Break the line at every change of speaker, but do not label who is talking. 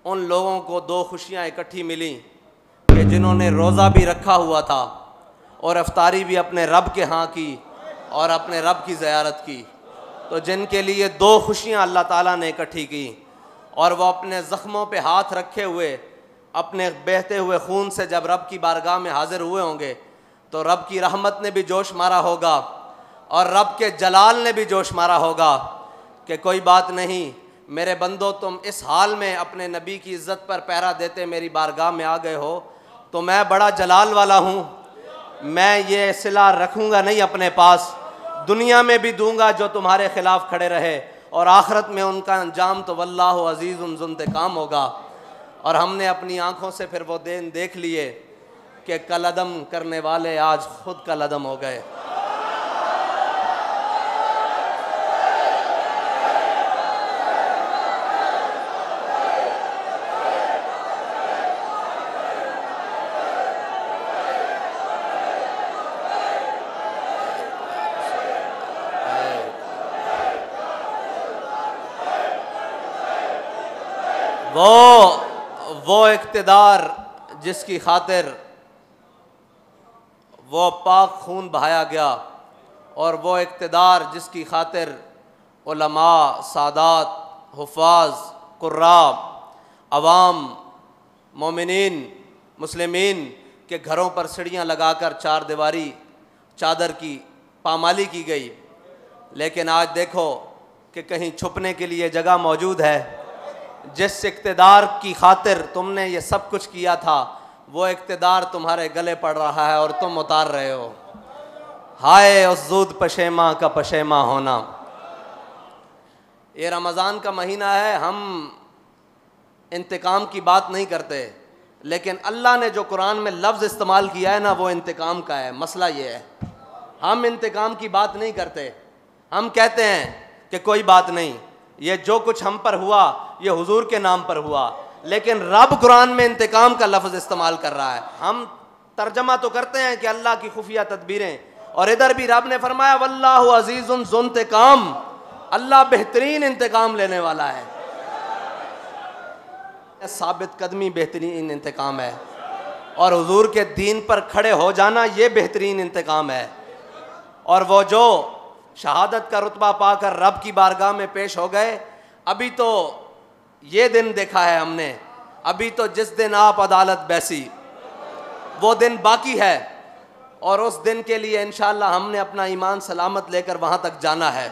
उन लोगों को दो खुशियाँ इकट्ठी मिली कि जिन्होंने रोज़ा भी रखा हुआ था और अफ्तारी भी अपने रब के यहाँ की और अपने रब की ज़ियारत की। तो जिनके लिए दो खुशियाँ अल्लाह ताला ने इकट्ठी की और वह अपने ज़ख्मों पे हाथ रखे हुए अपने बहते हुए खून से जब रब की बारगाह में हाजिर हुए होंगे तो रब की रहमत ने भी जोश मारा होगा और रब के जलाल ने भी जोश मारा होगा कि कोई बात नहीं मेरे बंदो, तुम इस हाल में अपने नबी की इज़्ज़त पर पहरा देते मेरी बारगाह में आ गए हो तो मैं बड़ा जलाल वाला हूँ। मैं ये सिला रखूँगा नहीं अपने पास, दुनिया में भी दूंगा जो तुम्हारे खिलाफ खड़े रहे और आखिरत में उनका अंजाम तो वल्लाहु अज़ीज़ुन ज़ुंतिक़ाम होगा। और हमने अपनी आँखों से फिर वो दिन देख लिए कि कलअदम करने वाले आज खुद कलअदम हो गए। वो इक़्तिदार जिसकी खातिर वो पाक खून बहाया गया और वो इक़्तिदार जिसकी खातिर उलमा, सादात, हुफ़ाज़, कुर्राब, अवाम, मोमिनीन, मुस्लिमीन के घरों पर सीढ़ियाँ लगाकर चार दीवारी चादर की पामाली की गई। लेकिन आज देखो कि कहीं छुपने के लिए जगह मौजूद है। जिस इक़्तिदार की खातिर तुमने ये सब कुछ किया था वो इक़्तिदार तुम्हारे गले पड़ रहा है और तुम उतार रहे हो। हाय उस ज़ूद पशेमा का पशेमा होना। ये रमज़ान का महीना है, हम इंतकाम की बात नहीं करते, लेकिन अल्लाह ने जो कुरान में लफ्ज़ इस्तेमाल किया है ना वो इंतकाम का है। मसला ये है, हम इंतकाम की बात नहीं करते। हम कहते हैं कि कोई बात नहीं, ये जो कुछ हम पर हुआ ये हुजूर के नाम पर हुआ, लेकिन रब कुरान में इंतकाम का लफ्ज़ इस्तेमाल कर रहा है। हम तर्जमा तो करते हैं कि अल्लाह की खुफिया तदबीरें, और इधर भी रब ने फरमाया वल्लाहु अज़ीज़ुन ज़ुंतिक़ाम, अल्लाह बेहतरीन इंतकाम लेने वाला है। साबित कदमी बेहतरीन इंतकाम है और हुजूर के दीन पर खड़े हो जाना ये बेहतरीन इंतकाम है। और वो जो शहादत का रुतबा पाकर रब की बारगाह में पेश हो गए, अभी तो ये दिन देखा है हमने, अभी तो जिस दिन आप अदालत बैसी वो दिन बाकी है और उस दिन के लिए इंशाअल्लाह हमने अपना ईमान सलामत लेकर वहाँ तक जाना है।